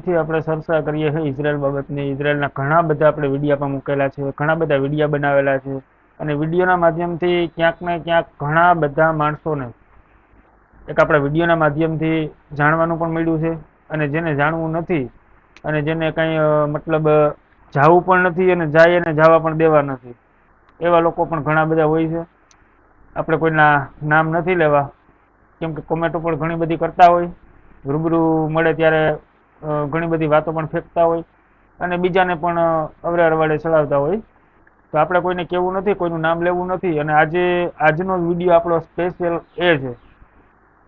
થી આપણે ચર્ચા કરીએ છીએ ઇઝરાયલ બાબતની. ઇઝરાયલના ઘણા બધા આપણે વિડીયો પણ મૂકેલા છે, ઘણા બધા વિડીયો બનાવેલા છે, અને વિડીયોના માધ્યમથી ક્યાંક ને ક્યાંક ઘણા બધા માણસોને એક આપણા વિડીયોના માધ્યમથી જાણવાનું પણ મળ્યું છે, અને જેને જાણવું નથી અને જેને કંઈ મતલબ જાવું પણ નથી અને જાય અને જવા પણ દેવા નથી, એવા લોકો પણ ઘણા બધા હોય છે. આપણે કોઈના નામ નથી લેવા, કેમ કે કોમેન્ટો પણ ઘણી બધી કરતા હોય, રૂબરૂ મળે ત્યારે ઘણી બધી વાતો પણ ફેંકતા હોય અને બીજાને પણ અવરે અરવાડે ચડાવતા હોય. તો આપણે કોઈને કહેવું નથી, કોઈનું નામ લેવું નથી. અને આજનો વિડીયો આપણો સ્પેશિયલ એ છે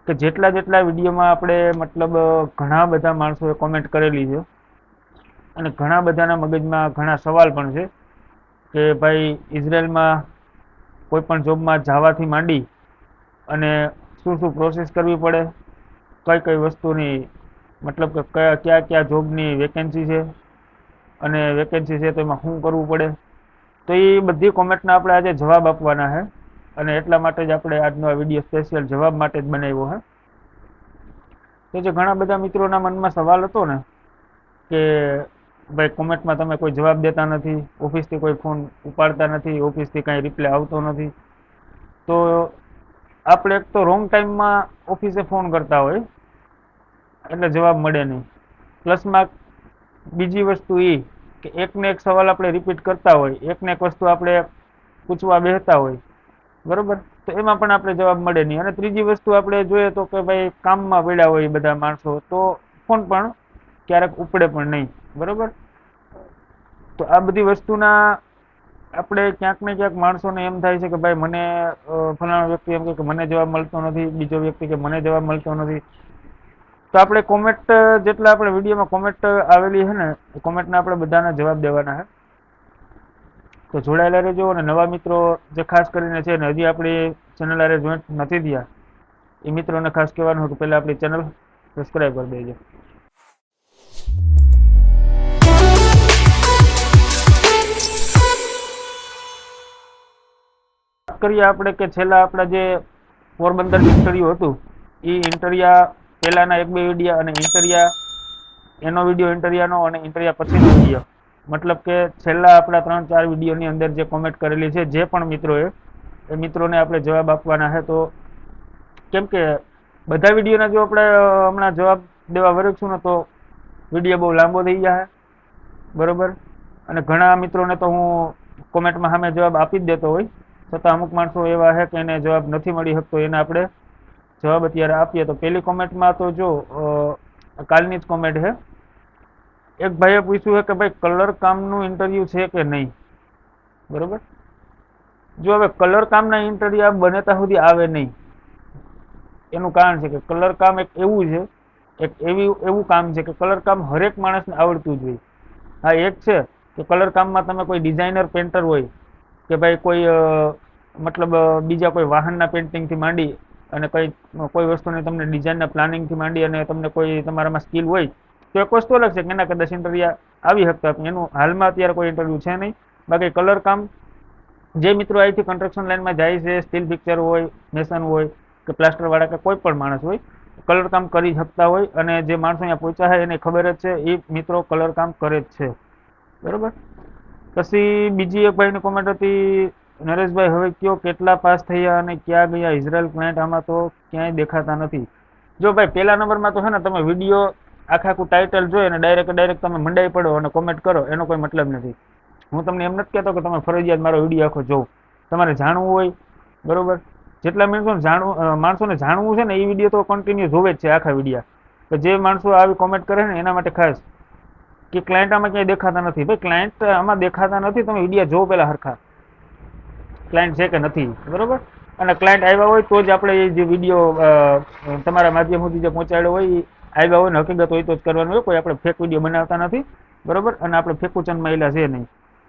કે જેટલા વિડીયોમાં આપણે મતલબ ઘણા બધા માણસોએ કોમેન્ટ કરેલી છે, અને ઘણા બધાના મગજમાં ઘણા સવાલ પણ છે કે ભાઈ ઇઝરાયલમાં કોઈ પણ જોબમાં જવાથી માંડી અને શું શું પ્રોસેસ કરવી પડે, કઈ કઈ વસ્તુની મતલબ કે કયા જોબની વેકેન્સી છે, અને વેકેન્સી છે તો એમાં શું કરવું પડે. તો એ બધી કોમેન્ટના આપણે આજે જવાબ આપવાના છે, અને એટલા માટે જ આપણે આજનો આ વિડીયો સ્પેશિયલ જવાબ માટે જ બનાવ્યો છે. તો જે ઘણા બધા મિત્રોના મનમાં સવાલ હતો ને કે ભાઈ કોમેન્ટમાં તમે કોઈ જવાબ દેતા નથી, ઓફિસથી કોઈ ફોન ઉપાડતા નથી, ઓફિસથી કાંઈ રિપ્લાય આવતો નથી, તો આપણે એક તો રોંગ ટાઈમમાં ઓફિસે ફોન કરતા હોય એટલે જવાબ મળે નહીં. પ્લસમાં બીજી વસ્તુ એ કે એકને એક સવાલ આપણે રિપીટ કરતા હોય, એકને એક વસ્તુ આપણે પૂછવા બેસતા હોય, બરોબર, તો એમાં પણ આપણે જવાબ મળે નહીં. અને ત્રીજી વસ્તુ આપણે જોઈએ તો કે ભાઈ કામમાં પડ્યા હોય બધા માણસો, તો ફોન પણ ક્યારેક ઉપડે પણ નહીં, બરોબર. તો આ બધી વસ્તુના આપણે ક્યાંક ને ક્યાંક માણસોને એમ થાય છે કે ભાઈ મને ફલાણા વ્યક્તિ એમ કે મને જવાબ મળતો નથી, બીજો વ્યક્તિ કે મને જવાબ મળતો નથી. તો આપણે કોમેન્ટ જેટલા આપણે વિડીયોમાં કોમેન્ટ આવેલી છે ને, એ કોમેન્ટના આપણે બધાના જવાબ દેવાના છે. તો જોડાયેલા રહેજો. અને નવા મિત્રો જે ખાસ કરીને છે ને હજી આપણી ચેનલ આરે જોઈન્ટ નથી થયા, એ મિત્રોને ખાસ કહેવાનું હતું પહેલાં આપણી ચેનલ સબસ્ક્રાઈબ કરી દેજો. વાત કરીએ આપણે કે છેલ્લા આપણા જે પોરબંદર ઇન્ટરવ્યુ હતું, એ ઇન્ટરવ્યા પહેલાના એક બે વિડીયા અને ઇન્ટરવ્યા એનો વિડીયો ઇન્ટરવ્યાનો અને ઇન્ટરવ્યા પછીનો વિડીયો, મતલબ કે છેલ્લા આપણા 3-4 વિડીયોની અંદર જે કોમેન્ટ કરેલી છે જે પણ મિત્રોએ, એ મિત્રોને આપણે જવાબ આપવાના છે. તો કેમ કે બધા વિડીયોના જો આપણે હમણાં જવાબ દેવા વરસશું ને તો વિડીયો બહુ લાંબો થઈ જાય, બરોબર. અને ઘણા મિત્રોને તો હું કોમેન્ટમાં સામે જવાબ આપી જ દેતો હોય, છતાં અમુક માણસો એવા છે કે એને જવાબ નથી મળી શકતો, એને આપણે જવાબ અત્યારે આપીએ. તો પહેલી કોમેન્ટમાં તો જો કાલની જ કોમેન્ટ છે, એક ભાઈએ પૂછ્યું છે કે ભાઈ કલર કામનું ઇન્ટરવ્યુ છે કે નહીં, બરોબર. જો હવે કલર કામના ઇન્ટરવ્યુ બને ત્યાં સુધી આવે નહીં, એનું કારણ છે કે કલર કામ એક એવું છે, એક એવું કામ છે કે કલર કામ હરેક માણસને આવડતું જ હોય. હા, એક છે કે કલર કામમાં તમે કોઈ ડિઝાઇનર પેન્ટર હોય કે ભાઈ કોઈ મતલબ બીજા કોઈ વાહનના પેન્ટિંગથી માંડી અને કોઈ વસ્તુની તમને ડિઝાઇનના પ્લાનિંગથી માંડી અને તમને કોઈ તમારામાં સ્કિલ હોય તો એક વસ્તુ અલગ છે કે એના કદાચ ઇન્ટરવ્યુ આવી શકતા. એનું હાલમાં અત્યારે કોઈ ઇન્ટરવ્યુ છે નહીં. બાકી કલર કામ જે મિત્રો અહીંથી કન્સ્ટ્રક્શન લાઇનમાં જાય છે, સ્ટીલ ફિક્ચર હોય, મેસન હોય કે પ્લાસ્ટરવાળા કે કોઈ પણ માણસ હોય, કલર કામ કરી શકતા હોય. અને જે માણસો અહીંયા પહોંચ્યા છે એને ખબર જ છે, એ મિત્રો કલર કામ કરે જ છે, બરોબર. પછી બીજી એક ભાઈની કોમેન્ટ હતી, નરેશભાઈ હવે કયો કેટલા પાસ થયા અને ક્યાં ગયા ઇઝરાયલ ક્લાયન્ટ, આમાં તો ક્યાંય દેખાતા નથી. જો ભાઈ પહેલા નંબરમાં તો છે ને તમે વિડીયો આખું ટાઇટલ જોઈ અને ડાયરેક્ટ તમે મંડાઈ પડો અને કોમેન્ટ કરો, એનો કોઈ મતલબ નથી. હું તમને એમ નથી કહેતો કે તમે ફરજિયાત મારો વિડીયો આખો જોવો, તમારે જાણવું હોય, બરોબર. જેટલા માણસોને જાણવું છે ને એ વિડીયો તો કન્ટિન્યુ જોવે જ છે, આખા વિડીયા. તો જે માણસો આવી કોમેન્ટ કરે ને એના માટે ખાસ કે ક્લાયન્ટ આમાં ક્યાંય દેખાતા નથી. ભાઈ ક્લાયન્ટ આમાં દેખાતા નથી, તમે વિડીયો જોવો પહેલા હરખા, ક્લાયન્ટ છે કે નથી, બરોબર. અને ક્લાયન્ટ આવ્યા હોય તો જ આપણે એ જે વિડીયો તમારા માધ્યમ સુધી જે પહોંચાડ્યો હોય એ આવ્યા હોય ને હકીકત હોય તો જ કરવાનું હોય. કોઈ આપણે ફેક વિડીયો બનાવતા નથી, બરોબર. અને આપણે ફેકુચંદ મહિલા છે નહીં,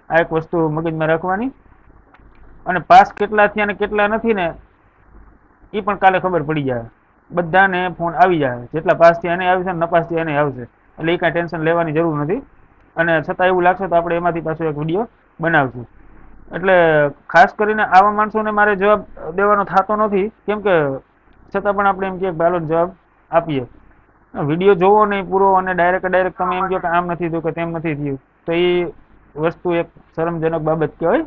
આ એક વસ્તુ મગજમાં રાખવાની. અને પાસ કેટલા થયા અને કેટલા નથી ને એ પણ કાલે ખબર પડી જાય, બધાને ફોન આવી જાય, જેટલા પાસ થયા એને આવશે ને નપાસ થયા એને આવશે, એટલે એ કાંઈ ટેન્શન લેવાની જરૂર નથી. અને છતાં એવું લાગશે તો આપણે એમાંથી પાછો એક વિડીયો બનાવશું. એટલે ખાસ કરીને આવા માણસોને મારે જવાબ દેવાનો થતો નથી, કેમ કે છતાં પણ આપણે એમ કહીએ કે હાલો જવાબ આપીએ. વિડીયો જોવો નહીં પૂરો અને ડાયરેક્ટ તમે એમ કહો કે આમ નથી થયું કે તેમ નથી થયું, તો એ વસ્તુ એક શરમજનક બાબત કહેવાય.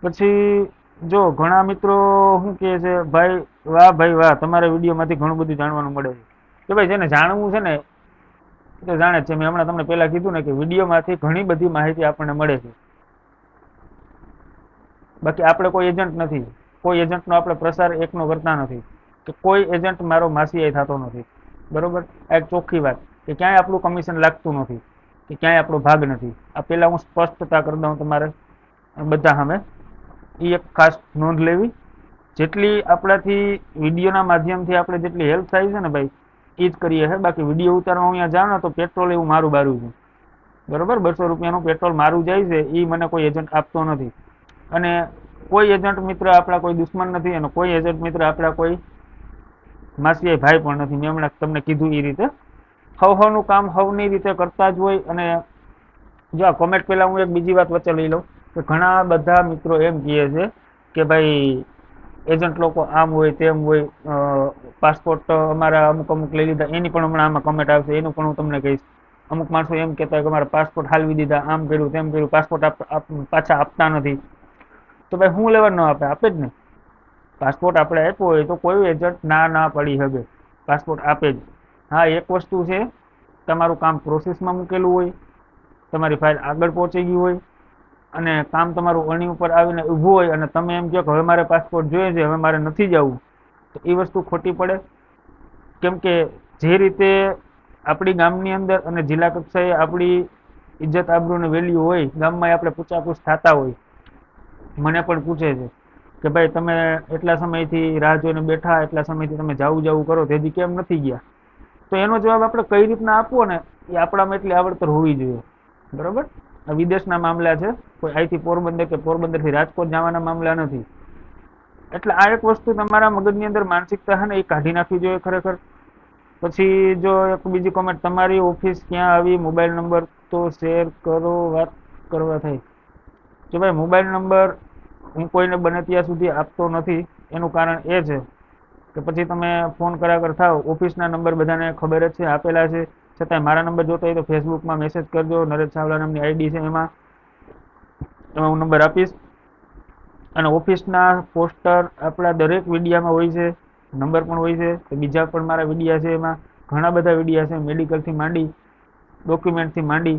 પછી જો ઘણા મિત્રો શું કહે છે, ભાઈ વાહ તમારા વિડીયોમાંથી ઘણું બધું જાણવાનું મળે છે. કે ભાઈ જેને જાણવું છે ને એ તો જાણે જ છે. મેં હમણાં તમને પહેલા કીધું ને કે વિડીયોમાંથી ઘણી બધી માહિતી આપણને મળે છે. બાકી આપણે કોઈ એજન્ટ નથી, કોઈ એજન્ટનો આપણે પ્રસાર એકનો કરતા નથી, કે કોઈ એજન્ટ મારો માસીયાઈ થતો નથી. બરોબર, આ એક ચોખ્ખી વાત કે ક્યાંય આપણું કમિશન લાગતું નથી, કે ક્યાંય આપણો ભાગ નથી. આ પહેલા હું સ્પષ્ટતા કરી દઉં તમારે બધા સામે, એ એક ખાસ નોંધ લેવી. જેટલી આપણાથી વિડીયોના માધ્યમથી આપણે જેટલી હેલ્પ થાય છે ને ભાઈ, એ જ કરીએ છે. બાકી વિડીયો ઉતારવા અહીંયા જાઉં ને તો પેટ્રોલ એવું મારું બારું છે. બરોબર, 200 રૂપિયાનું પેટ્રોલ મારું જાય છે, એ મને કોઈ એજન્ટ આપતો નથી. અને કોઈ એજન્ટ મિત્ર આપણા કોઈ દુશ્મન નથી, અને કોઈ એજન્ટ મિત્ર આપણા કોઈ માસીયાઈ ભાઈ પણ નથી. મેં હમણાં તમને કીધું એ રીતે હવનું કામ હવની રીતે કરતા જ હોય. અને જો આ કોમેન્ટ પહેલા હું એક બીજી વાત વચ્ચે લઈ લઉં કે ઘણા બધા મિત્રો એમ કહે છે કે ભાઈ એજન્ટ લોકો આમ હોય તેમ હોય, પાસપોર્ટ અમારા અમુક લઈ લીધા, એની પણ હમણાં આમાં કમેન્ટ આવશે, એનું પણ હું તમને કહીશ. અમુક માણસો એમ કહેતા હોય કે અમારા પાસપોર્ટ હાલવી દીધા, આમ કર્યું તેમ કર્યું, પાસપોર્ટ પાછા આપતા નથી. તો ભાઈ હું લેવા ન આપે? આપે જ ને. પાસપોર્ટ આપણે આપ્યો હોય તો કોઈ એજન્ટ ના પડી શકે, પાસપોર્ટ આપે જ. હા, એક વસ્તુ છે, તમારું કામ પ્રોસેસમાં મૂકેલું હોય, તમારી ફાઇલ આગળ પહોંચી ગઈ હોય, અને કામ તમારું અણી ઉપર આવીને ઊભું હોય, અને તમે એમ કહો કે હવે મારે પાસપોર્ટ જોઈએ છે, હવે મારે નથી જવું, તો એ વસ્તુ ખોટી પડે. કેમ કે જે રીતે આપણી ગામની અંદર અને જિલ્લા કક્ષાએ આપણી ઇજ્જત આબરૂ અને વેલ્યુ હોય, ગામમાં આપણે પૂછાપૂછ થતા હોય. મને પણ પૂછે છે કે ભાઈ તમે એટલા સમયથી રાહ જોઈને બેઠા, એટલા સમયથી તમે જાવું કરો, તેથી કેમ નથી ગયા? તો એનો જવાબ આપણે કઈ રીતના આપવો ને, એ આપણામાં એટલી આવડતર હોવી જોઈએ. બરોબર, આ વિદેશના મામલા છે, કોઈ અહીંથી પોરબંદર કે પોરબંદરથી રાજકોટ જવાના મામલા નથી. એટલે આ એક વસ્તુ તમારા મગજની અંદર માનસિકતા છે ને, એ કાઢી નાખવી જોઈએ ખરેખર. પછી જો એક બીજી કોમેન્ટ, તમારી ઓફિસ ક્યાં આવી, મોબાઈલ નંબર તો શેર કરો, વાત કરવા થાય. કે ભાઈ મોબાઈલ નંબર હું કોઈને બને ત્યાં સુધી આપતો નથી. એનું કારણ એ છે કે પછી તમે ફોન કરાકર થાવ, ઓફિસના નંબર બધાને ખબર જ છે, આપેલા છે. છતાંય મારા નંબર જોતો હોય તો ફેસબુકમાં મેસેજ કરજો, નરેશ ચાવડા નામની આઈડી છે, એમાં હું નંબર આપીશ. અને ઓફિસના પોસ્ટર આપણા દરેક વિડીયામાં હોય છે, નંબર પણ હોય છે. તો બીજા પણ મારા વિડીયા છે, એમાં ઘણા બધા વિડીયા છે, મેડિકલથી માંડી, ડોક્યુમેન્ટથી માંડી,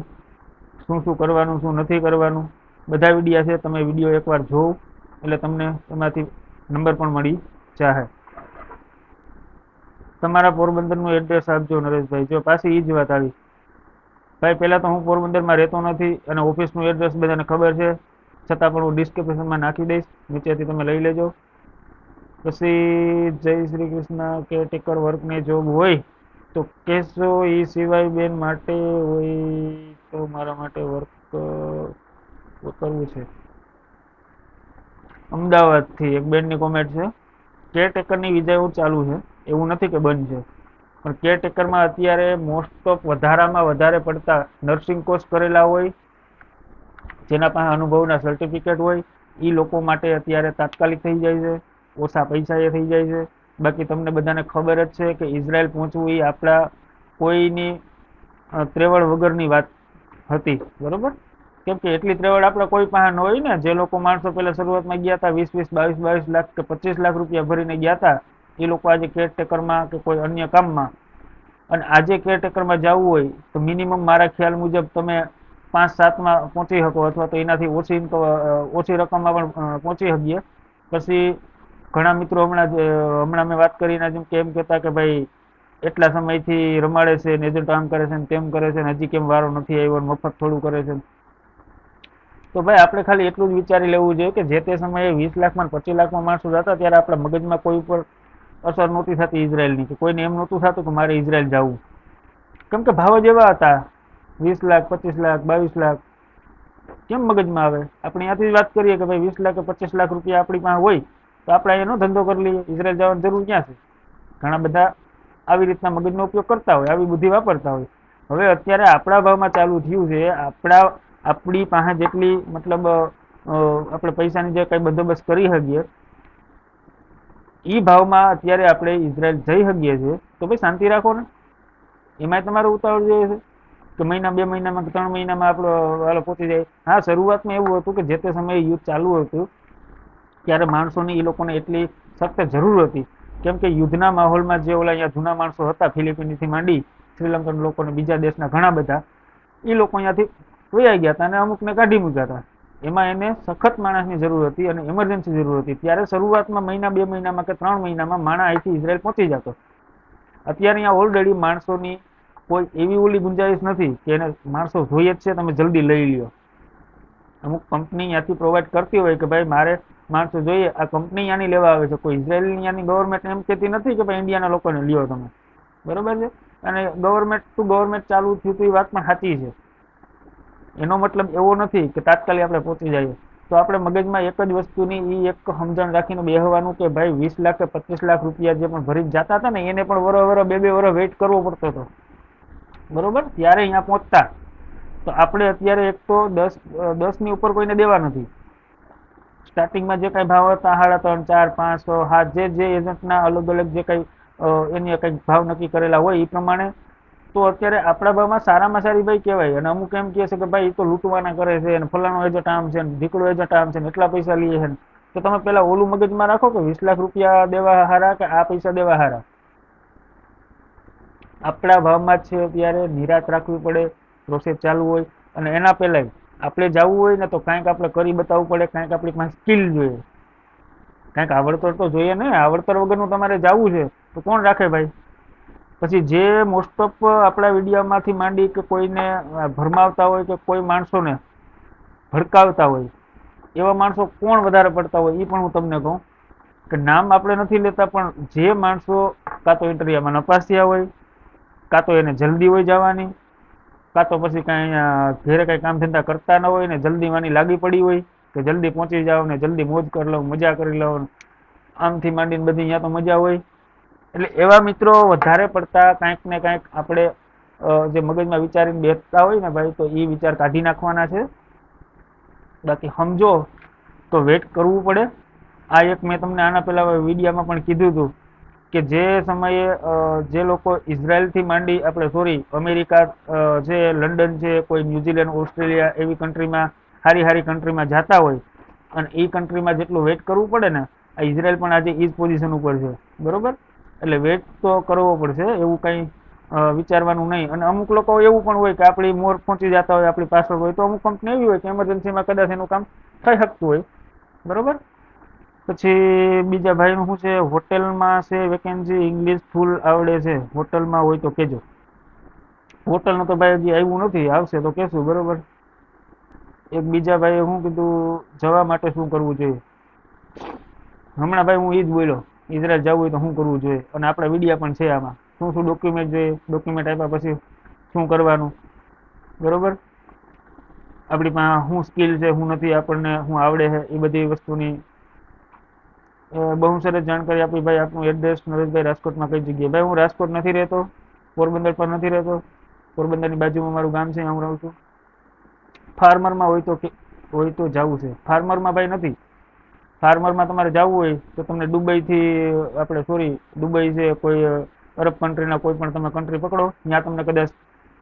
શું કરવાનું શું નથી કરવાનું, બધા વિડીયા છે. તમે વિડીયો એકવાર જોવો એટલે તમને એમાંથી નંબર પણ મળી જાહે. તમારા પોરબંદરનું એડ્રેસ આપજો નરેશભાઈ. જો પાછી એ જ વાત આવી. ભાઈ પહેલા તો હું પોરબંદરમાં રહેતો નથી, અને ઓફિસનું એડ્રેસ બધાને ખબર છે, છતાં પણ હું ડિસ્ક્રિપ્શનમાં નાખી દઈશ, નીચેથી તમે લઈ લેજો. પછી જય શ્રી કૃષ્ણ, કેરટેકર વર્કની જોબ હોય તો કહેશો, એ સિવાય બેન માટે હોય તો મારા માટે વર્ક કરવું છે. અમદાવાદથી એક બેનની કોમેન્ટ છે. કેરટેકરની વિઝા ચાલુ છે, એવું નથી કે બંધ છે, પણ કેરટેકરમાં અત્યારે મોસ્ટ ઓફ વધારામાં વધારે પડતા નર્સિંગ કોર્સ કરેલા હોય, જેના પાસે અનુભવના સર્ટિફિકેટ હોય, એ લોકો માટે અત્યારે તાત્કાલિક થઈ જાય છે, ઓછા પૈસા એ થઈ જાય છે. બાકી તમને બધાને ખબર જ છે કે ઇઝરાયલ પહોંચવું એ આપણા કોઈની ત્રેવડ વગરની વાત હતી. બરોબર, કેમ કે એટલી ત્રેવડ આપણે કોઈ પાસે ન હોય ને. જે લોકો માણસો પહેલા શરૂઆતમાં ગયા હતા 20, 22 લાખ કે 25 લાખ રૂપિયા ભરીને ગયા હતા, એ લોકો આજે કેરટેકરમાં કે કોઈ અન્ય કામમાં, અને આજે કેરટેકરમાં જવું હોય તો મિનિમમ મારા ખ્યાલ મુજબ તમે 5-7માં પહોંચી શકો, અથવા તો એનાથી ઓછી રકમમાં પણ પહોંચી શકીએ. પછી ઘણા મિત્રો હમણાં મેં વાત કરીને જેમ કે એમ કહેતા કે ભાઈ એટલા સમયથી રમાડે છે, એજન્ટ આમ કરે છે, તેમ કરે છે, હજી કેમ વારો નથી આવ્યો, મફત થોડું કરે છે. તો ભાઈ આપણે ખાલી એટલું જ વિચારી લેવું જોઈએ કે જે તે સમયે 20 લાખમાં 25 લાખમાં માણસો જતા, ત્યારે આપણા મગજમાં કોઈ ઉપર અસર નહોતી થતી ઇઝરાયલની, કે કોઈને એમ નહોતું થતું કે મારે ઇઝરાયલ જવું. કેમ કે ભાવ જ એવા હતા, 20 લાખ, 25 લાખ, 22 લાખ. કેમ મગજમાં આવે? આપણે ત્યાંથી વાત કરીએ કે ભાઈ 20 લાખ કે 25 લાખ રૂપિયા આપણી પાસે હોય તો આપણે એનો ધંધો કરી લઈએ, ઇઝરાયલ જવાની જરૂર ક્યાં છે? ઘણા બધા આવી રીતના મગજનો ઉપયોગ કરતા હોય, આવી બુદ્ધિ વાપરતા હોય. હવે અત્યારે આપણા ભાવમાં ચાલુ થયું છે, આપણી પાસે જેટલી મતલબ આપણે પૈસાની જે કઈ બંદોબસ્ત કરી શકીએ, એ ભાવમાં અત્યારે આપણે ઇઝરાયલ જઈ શકીએ છીએ તો ભાઈ શાંતિ રાખો ને. એમાંય તમારે ઉતાવળ જોઈએ છે કે મહિના 2 મહિનામાં કે 3 મહિનામાં આપણો વાલો પહોંચી જાય. હા, શરૂઆતમાં એવું હતું કે જે તે સમયે યુદ્ધ ચાલુ હતું ત્યારે માણસોની એ લોકોને એટલી સખ્ત જરૂર હતી, કેમ કે યુદ્ધના માહોલમાં જે ઓલા અહીંયા જૂના માણસો હતા ફિલિપિનથી માંડી શ્રીલંકન લોકોને બીજા દેશના ઘણા બધા, એ લોકો અહીંયાથી વયા ગયા હતા અને અમુકને કાઢી મૂક્યા હતા. એમાં એને સખત માણસની જરૂર હતી અને ઇમરજન્સી જરૂર હતી. ત્યારે શરૂઆતમાં મહિના 2 મહિનામાં કે 3 મહિનામાં માણસ અહીંથી ઇઝરાયલ પહોંચી જતો. અત્યારે અહીંયા ઓલરેડી માણસોની કોઈ એવી ઓલી ગુંજાઈશ નથી કે એને માણસો જોઈએ જ છે તમે જલ્દી લઈ લ્યો. અમુક કંપની ત્યાંથી પ્રોવાઈડ કરતી હોય કે ભાઈ મારે માણસો જોઈએ, આ કંપની ત્યાંની લેવા આવે છે. કોઈ ઇઝરાયલની ત્યાંની ગવર્મેન્ટ એમ કહેતી નથી કે ભાઈ ઇન્ડિયાના લોકોને લ્યો તમે, બરોબર છે. અને ગવર્મેન્ટ ટુ ગવર્મેન્ટ ચાલુ થયું તો એ વાત પણ સાચી છે. એનો મતલબ એવો નથી કે તાત્કાલિક આપણે પહોંચી જઈએ. તો આપણે મગજમાં એક જ વસ્તુની એક સમજણ રાખીને બેહવાનું કે ભાઈ 20 લાખ કે 25 લાખ રૂપિયા જે પણ ભરી જતા હતા ને એને પણ વરસ 2 વર્ષ વેઇટ કરવો પડતો હતો, બરોબર, ત્યારે અહીંયા પહોંચતા. તો આપણે અત્યારે એક તો 10 ની ઉપર કોઈને દેવા નથી. સ્ટાર્ટિંગમાં જે કઈ ભાવ હતા 3.5, 4, 5, 6, 7 જે એજન્ટના અલગ અલગ જે કઈ એની કઈ ભાવ નક્કી કરેલા હોય એ પ્રમાણે તો અત્યારે આપણા ભાવમાં સારામાં સારી ભાઈ કહેવાય. અને અમુક એમ કહે છે કે ભાઈ એ તો લૂંટવાના કરે છે અને ફલાણો એજન્ટ આમ છે ને ઢીકડો એજન્ટ આમ છે ને એટલા પૈસા લઈએ છે. તો તમે પેલા ઓલું મગજમાં રાખો કે 20 લાખ રૂપિયા દેવા હારા કે આ પૈસા દેવા હારા. આપણા ભાવમાં જ છે અત્યારે નિરાત રાખવી પડે, પ્રોસેસ ચાલુ હોય. અને એના પહેલાં આપણે જવું હોય ને તો કાંઈક આપણે કરી બતાવવું પડે, કાંઈક આપણી પાસે સ્કિલ જોઈએ, કાંઈક આવડતર તો જોઈએ ને. આવડતર વગરનું તમારે જવું છે તો કોણ રાખે ભાઈ. પછી જે મોસ્ટ ઓફ આપણા વિડીયોમાંથી માંડી કે કોઈને ભરમાવતા હોય કે કોઈ માણસોને ભડકાવતા હોય એવા માણસો કોણ વધારે પડતા હોય એ પણ હું તમને કહું કે નામ આપણે નથી લેતા, પણ જે માણસો કાં તો ઇન્ટરવ્યુમાં નપાસ થયા હોય, કાં તો એને જલ્દી હોય જવાની, કાં તો પછી કાંઈ ઘેરે કાંઈ કામ ધંધા કરતા ન હોય ને જલ્દી માંની લાગી પડી હોય કે જલ્દી પહોંચી જાઓ ને જલ્દી મોજ કરી લઉં, મજા કરી લઉં, આમથી માંડીને બધી અહીંયા તો મજા હોય. એટલે એવા મિત્રો વધારે પડતા કાંઈક ને કાંઈક આપણે જે મગજમાં વિચારીને બેસતા હોય ને ભાઈ તો એ વિચાર કાઢી નાખવાના છે. બાકી સમજો તો વેટ કરવું પડે. આ એક મેં તમને આના પહેલા વિડીયામાં પણ કીધું હતું કે જે સમયે જે લોકો ઇઝરાયલથી માંડી આપણે સોરી અમેરિકા છે, લંડન છે, કોઈ ન્યુઝીલેન્ડ, ઓસ્ટ્રેલિયા એવી કન્ટ્રીમાં સારી સારી કન્ટ્રીમાં જતા હોય અને એ કન્ટ્રીમાં જેટલું વેટ કરવું પડે ને આ ઇઝરાયલ પણ આજે એ જ પોઝિશન ઉપર છે, બરોબર. એટલે વેટ તો કરવો પડશે, એવું કંઈ વિચારવાનું નહીં. અને અમુક લોકો એવું પણ હોય કે આપણી મોર પહોંચી જતા હોય, આપણી પાછળ હોય તો અમુક કંપની એવી હોય કે એમરજન્સીમાં કદાચ એનું કામ થઈ શકતું હોય, બરોબર. પછી બીજા ભાઈનું શું છે, હોટેલમાં છે વેકેન્સી, ઇંગ્લિશ ફૂલ આવડે છે, હોટલમાં હોય તો કહેજો. હોટલનું તો ભાઈ હજી આવ્યું નથી, આવશે તો કહેશું, બરોબર. એક બીજા ભાઈએ શું કીધું જવા માટે શું કરવું જોઈએ. હમણાં ભાઈ હું એ જ બોલ્યો ઇઝરાયલ જવું હોય તો શું કરવું જોઈએ. અને આપણા વિડીયા પણ છે આમાં શું શું ડોક્યુમેન્ટ જોઈએ, ડોક્યુમેન્ટ આપ્યા પછી શું કરવાનું, બરોબર. આપણી પાસે શું સ્કિલ છે, શું નથી, આપણને શું આવડે છે, એ બધી વસ્તુની બહુ સરસ જાણકારી આપી ભાઈ. આપનું એડ્રેસ નરેશભાઈ રાજકોટમાં કઈ જગ્યાએ? ભાઈ હું રાજકોટ નથી રહેતો, પોરબંદર પર નથી રહેતો. પોરબંદરની બાજુમાં મારું ગામ છે, હું રહું છું. ફાર્મરમાં હોય તો જવું છે. ફાર્મરમાં ભાઈ નથી. ફાર્મરમાં તમારે જવું હોય તો તમને દુબઈથી આપણે સોરી દુબઈ છે, કોઈ અરબ કન્ટ્રીના કોઈ પણ તમે કન્ટ્રી પકડો, ત્યાં તમને કદાચ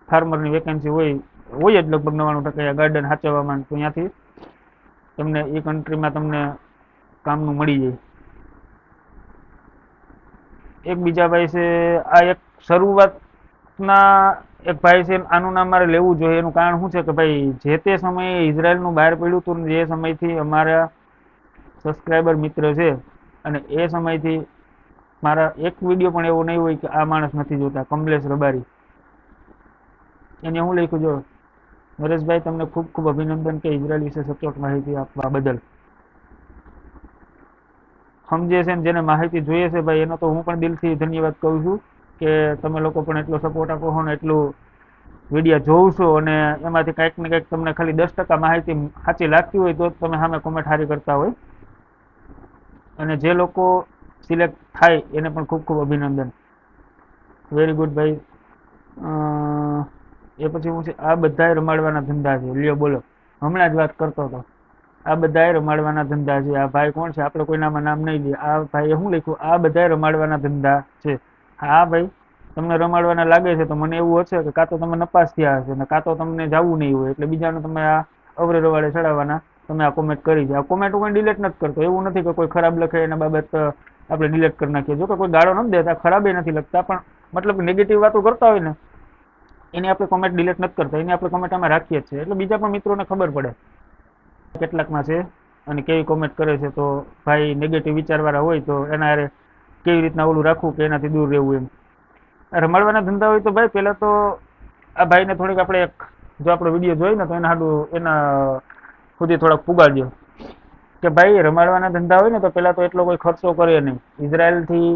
ફાર્મરની વેકેન્સી હોય જ લગભગ 99% ગાર્ડન સાચવવામાં, તો ત્યાંથી તમને એ કન્ટ્રીમાં તમને કામનું મળી જાય. એક બીજા ભાઈ છે, આ એક શરૂઆતના એક ભાઈ છે, આનું નામ મારે લેવું જોઈએ. એનું કારણ શું છે કે ભાઈ જે તે સમયે ઇઝરાયલનું બહાર પડ્યું હતું ને જે સમયથી અમારા સબસ્ક્રાઈબર મિત્ર છે અને એ સમયથી મારા એક વિડીયો પણ એવો નહીં હોય કે આ માણસ નથી જોતા. કમલેશ રબારી, એને હું લખ્યું જો નરેશભાઈ તમને ખૂબ ખૂબ અભિનંદન કે ઇઝરાયલ વિશે સચોટ માહિતી આપવા બદલ. સમજે છે ને જેને માહિતી જોઈએ છે ભાઈ એનો તો હું પણ દિલથી ધન્યવાદ કહું છું કે તમે લોકો પણ એટલો સપોર્ટ આપો છો ને એટલું વિડીયો જોઉં છો અને એમાંથી કંઈક ને કંઈક તમને ખાલી 10% માહિતી સાચી લાગતી હોય તો તમે સામે કોમેન્ટ સારી કરતા હોય. અને જે લોકો સિલેક્ટ થાય એને પણ ખૂબ ખૂબ અભિનંદન. વેરી ગુડ ભાઈ. એ પછી હું છે આ બધાય રમાડવાના ધંધા છે, લ્યો બોલો. હમણાં જ વાત કરતો હતો આ બધાય રમાડવાના ધંધા છે. આ ભાઈ કોણ છે? આપણે કોઈનામાં નામ નહીં લઈએ. આ ભાઈએ શું લખ્યું? આ બધાય રમાડવાના ધંધા છે. હા ભાઈ, તમને રમાડવાના લાગે છે તો મને એવું હશે કે કાં તો તમે નપાસ થયા હશે ને કાં તો તમને જવું નહીં હોય, એટલે બીજાને તમે આ અવરે રવાડે ચડાવવાના તમે આ કોમેન્ટ કરી છે. આ કોમેન્ટ કોઈ ડિલીટ નથી કરતો. એવું નથી કે કોઈ ખરાબ લખે એના બાબત આપણે ડિલીટ કરી નાખીએ. જો કે કોઈ ગાળો નથી દેતા, ખરાબ નથી લખતા, પણ મતલબ નેગેટિવ વાતો કરતા હોય ને એની આપણે કોમેન્ટ ડિલીટ નથી કરતા, એની આપણે કોમેન્ટ આમાં રાખીએ જ છીએ, એટલે બીજા પણ મિત્રોને ખબર પડે કેટલાકમાં છે અને કેવી કોમેન્ટ કરે છે. તો ભાઈ નેગેટિવ વિચારવાળા હોય તો એના હારે કેવી રીતના ઓલું રાખવું કે એનાથી દૂર રહેવું એમ. રમાડવાના ધંધા હોય તો ભાઈ પહેલા તો આ ભાઈને થોડીક આપણે જો આપણો વિડીયો જોઈ ને તો એના હાડું એના સુધી થોડાક પુગાડજો કે ભાઈ રમાડવાના ધંધા હોય ને તો પહેલા તો એટલો કોઈ ખર્ચો કરે નહીં. ઇઝરાયલથી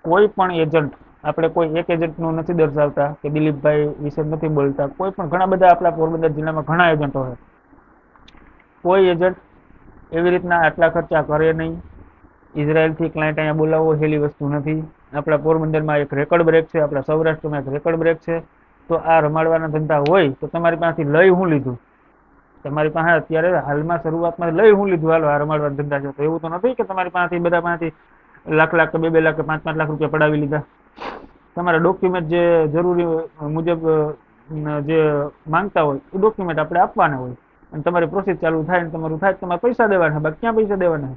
કોઈ પણ એજન્ટ, આપણે કોઈ એક એજન્ટનું નથી દર્શાવતા કે દિલીપભાઈ વિશે નથી બોલતા, કોઈ પણ ઘણા બધા આપણા પોરબંદર જિલ્લામાં ઘણા એજન્ટો છે. કોઈ એજન્ટ એવી રીતના આટલા ખર્ચા કરે નહીં. ઇઝરાયલથી ક્લાયન્ટ અહીંયા બોલાવવો હેલી વસ્તુ નથી. આપણા પોરબંદરમાં એક રેકર્ડ બ્રેક છે, આપણા સૌરાષ્ટ્રમાં એક રેકર્ડ બ્રેક છે. તો આ રમાડવાના ધંધા હોય તો તમારી પાસેથી લઈ હું લીધું? તમારી પાસે અત્યારે હાલમાં શરૂઆતમાં લઈ હું લીધું? હાલો આ રમાડવાના ધંધા છે તો એવું તો નથી કે તમારી પાસેથી બધા પાસેથી લાખ લાખ કે 2-2 લાખ કે 5-5 લાખ રૂપિયા પડાવી લીધા. તમારા ડોક્યુમેન્ટ જે જરૂરી મુજબ જે માંગતા હોય એ ડોક્યુમેન્ટ આપણે આપવાના હોય અને તમારી પ્રોસેસ ચાલુ થાય ને તમારું થાય તમારે પૈસા દેવાના. બાકી ક્યાં પૈસા દેવાના?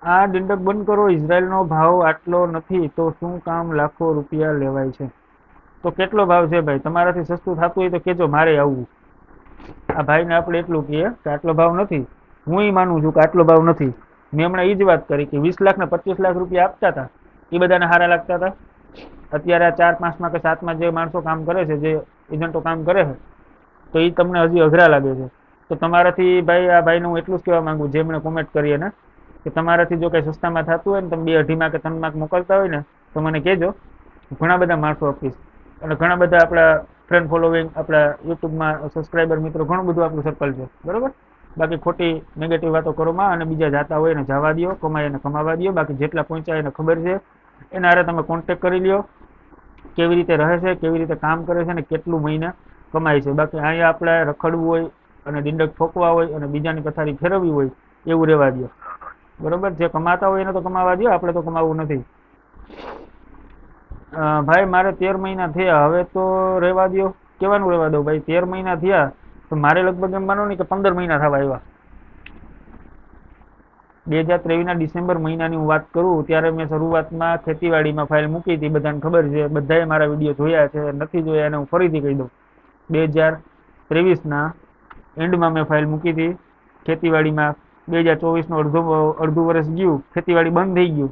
આ દિંડક બંધ કરો. ઇઝરાયલનો ભાવ આટલો નથી તો શું કામ લાખો રૂપિયા લેવાય છે? તો કેટલો ભાવ છે ભાઈ? તમારાથી સસ્તું થતું હોય તો કેજો, મારે આવવું. આ ભાઈને આપણે એટલું કહીએ કે આટલો ભાવ નથી. હું માનું છું કે આટલો ભાવ નથી. મેં હમણાં એ જ વાત કરી કે 20 લાખ ને 25 લાખ રૂપિયા આપતા હતા એ બધાને હારા લાગતા હતા. અત્યારે આ 4-5માં કે 7માં જે માણસો કામ કરે છે, જે એજન્ટો કામ કરે છે, તો એ તમને હજી અઘરા લાગે છે. તો તમારાથી ભાઈ આ ભાઈને હું એટલું જ કહેવા માંગુ, જે મને કોમેન્ટ કરી એને, કે તમારાથી જો કંઈ સસ્તામાં થતું હોય ને, તમે 2-2.5 માં કે 3 માં મોકલતા હોય ને તો મને કહેજો. ઘણા બધા માણસો આપીશ અને ઘણા બધા આપણા ફ્રેન્ડ ફોલોવિંગ, આપણા યુટ્યુબમાં સબસ્ક્રાઈબર મિત્રો, ઘણું બધું આપણું સર્કલ છે, બરોબર. બાકી ખોટી નેગેટિવ વાતો કરોમાં અને બીજા જાતા હોય એને જવા દો, કમાય એને કમાવા દો. બાકી જેટલા પહોંચ્યા એને ખબર છે, એના હારે તમે કોન્ટેક કરી લ્યો, કેવી રીતે રહે છે, કેવી રીતે કામ કરે છે ને કેટલું મહિને કમાય છે. બાકી અહીંયા આપણે રખડવું હોય અને દિંડક ઠોકવા હોય અને બીજાની પથારી ફેરવવી હોય એવું રહેવા દો, બરોબર. જે કમાતા હોય એને તો કમાવા દો, આપણે તો કમાવું નથી. ભાઈ મારે 13 મહિના થયા, હવે તો રહેવા દો. કેવાનું રહેવા દો ભાઈ? 13 મહિના થયા તો મારે લગભગ એમ માનો નહીં કે 15 મહિના થવા આવ્યા. 2023ના ડિસેમ્બર મહિનાની હું વાત કરું ત્યારે મેં શરૂઆતમાં ખેતીવાડીમાં ફાઇલ મૂકી હતી. બધાને ખબર છે, બધાએ મારા વિડીયો જોયા છે. નથી જોયા એને હું ફરીથી કહી દઉં. 2023ના એન્ડમાં મેં ફાઇલ મૂકી હતી ખેતીવાડીમાં. 2024નું અડધું વર્ષ ગયું, ખેતીવાડી બંધ થઈ ગયું.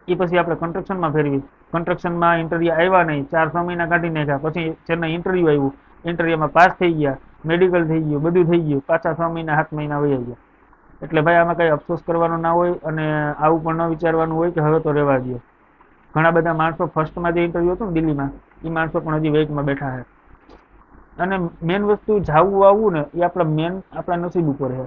એ પછી આપણે કન્સ્ટ્રક્શનમાં ફેરવી. કન્સ્ટ્રક્શનમાં ઇન્ટરવ્યુ આવ્યા નહીં, 4-6 મહિના કાઢી નાખ્યા. પછી ચેન્નઈ ઇન્ટરવ્યુ આવ્યું, ઇન્ટરવ્યુમાં પાસ થઈ ગયા, મેડિકલ થઈ ગયું, બધું થઈ ગયું. પાછા 6 મહિના 7 મહિના વહી ગયા. એટલે ભાઈ આમાં કઈ અફસોસ કરવાનો ના હોય અને આવું પણ ન વિચારવાનું હોય કે હવે તો રહેવા દો. ઘણા બધા માણસો ફર્સ્ટમાં જે ઇન્ટરવ્યુ હતું ને દિલ્હીમાં, એ માણસો પણ હજી વેઇટમાં બેઠા છે. અને મેન વસ્તુ જાવું આવવું ને એ આપણા નસીબ ઉપર છે.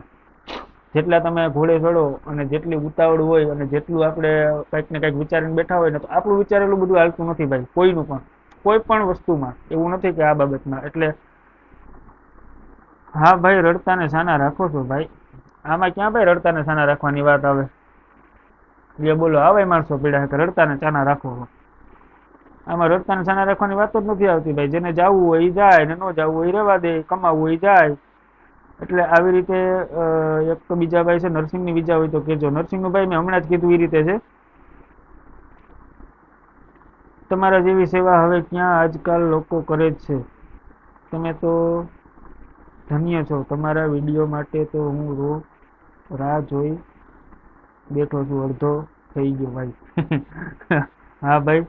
જેટલા તમે ઘોડે ચડો અને જેટલી ઉતાવળ હોય અને જેટલું આપણે કંઈક ને કંઈક વિચારીને બેઠા હોય ને, તો આપણું વિચારેલું બધું હાલતું નથી ભાઈ, કોઈનું પણ, કોઈ પણ વસ્તુમાં એવું નથી કે આ બાબતમાં. એટલે હા ભાઈ, રડતા ને સાના રાખો છો ભાઈ? આમાં ક્યાં ભાઈ રડતા ને સાના રાખવાની વાત આવે? જે બોલો આવે માણસો પીડા કે રડતા ને ચાના રાખો. આમાં રડતા ને સાના રાખવાની વાત જ નથી આવતી ભાઈ. જેને જવું હોય એ જાય, ને ન જવું હોય એ રહેવા દે, કમાવું હોય જાય. એટલે આવી રીતે એક તો બીજા ભાઈ છે નર્સિંગની વિઝા હોય તો કેજો. નર્સિંગનું ભાઈ મેં હમણાં જ કીધું એ રીતે છે. તમારા જેવી સેવા હવે ક્યાં આજકાલ લોકો કરે જ છે. તમે તો ધન્ય છો. તમારા વિડીયો માટે તો હું રાહ જોઈ બેઠો છું. અડધો થઈ ગયો ભાઈ. હા ભાઈ,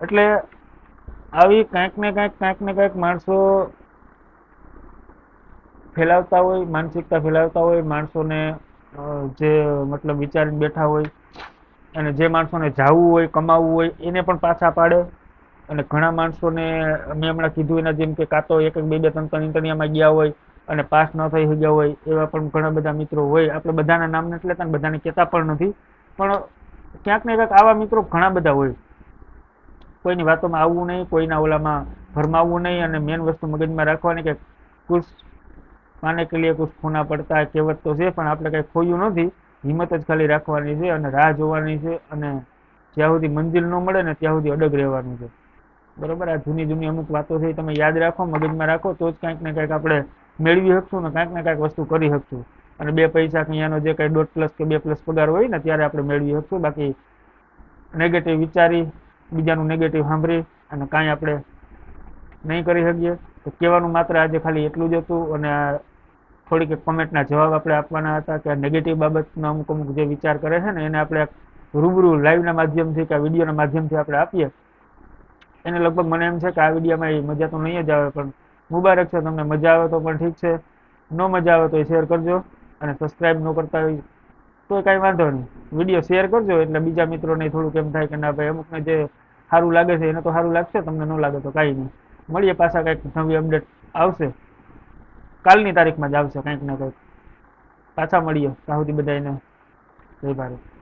એટલે આવી કાંઈક ને કાંઈક માણસો ફેલાવતા હોય, માનસિકતા ફેલાવતા હોય માણસોને, જે મતલબ વિચારીને બેઠા હોય. અને જે માણસોને જાવું હોય, કમાવું હોય એને પણ પાછા પાડે. અને ઘણા માણસોને મેં હમણાં કીધું એના જેમ કે કાં તો 1-2-3 ઇન્ટરવ્યુમાં ગયા હોય અને પાસ ન થઈ ગયા હોય, એવા પણ ઘણા બધા મિત્રો હોય. આપણે બધાના નામ નથી લેતા, બધાને કહેતા પણ નથી, પણ ક્યાંક ને ક્યાંક આવા મિત્રો ઘણા બધા હોય. કોઈની વાતોમાં આવવું નહીં, કોઈના ઓલામાં ભરમાવવું નહીં. અને મેન વસ્તુ મગજમાં રાખવાની કે કુછ પાને કે લીએ કુછ ખોના પડતા હે કહેવત તો છે, પણ આપણે કંઈ ખોયું નથી. હિંમત જ ખાલી રાખવાની છે અને રાહ જોવાની છે, અને જ્યાં સુધી મંજિલ ન મળે ને ત્યાં સુધી અડગ રહેવાનું છે. બરોબર, આ જૂની જૂની અમુક વાતો છે તમે યાદ રાખો, મગજમાં રાખો, તો જ કાંઈક ને કાંઈક આપણે મેળવી શકશું ને કાંઈક ને કાંઈક વસ્તુ કરી શકશું. અને 2 પૈસા અહીંયાનો જે કાંઈ 1.5+ કે 2+ પગાર હોય ને ત્યારે આપણે મેળવી શકશું. બાકી નેગેટિવ વિચારી, બીજાનું નેગેટિવ સાંભળી અને કાંઈ આપણે નહીં કરી શકીએ. તો કહેવાનું માત્ર આજે ખાલી એટલું જ હતું. અને આ થોડીક કોમેન્ટના જવાબ આપણે આપવાના હતા કે નેગેટિવ બાબતનો અમુક અમુક જે વિચાર કરે છે ને એને આપણે રૂબરૂ લાઈવના માધ્યમથી કે વિડીયોના માધ્યમથી આપણે આપીએ. એને લગભગ મને એમ છે કે આ વિડીયોમાં એ મજા તો નહીં જ આવે, પણ મુબારક છે, તમને મજા આવે તો પણ ઠીક છે, ન મજા આવે તો એ શેર કરજો. અને સબસ્ક્રાઈબ ન કરતા હોય તો કાંઈ વાંધો નહીં, વિડીયો શેર કરજો એટલે બીજા મિત્રોને થોડુંક એમ થાય કે ના ભાઈ અમુકને જે સારું લાગે છે એને તો સારું લાગશે, તમને ન લાગે તો કાંઈ નહીં. મળીએ પાછા, કંઈક નવી અપડેટ આવશે, કાલની તારીખમાં જ આવશે કંઈક ને કંઈક. પાછા મળીએ, ત્યાં સુધી બધાને જય ભારત.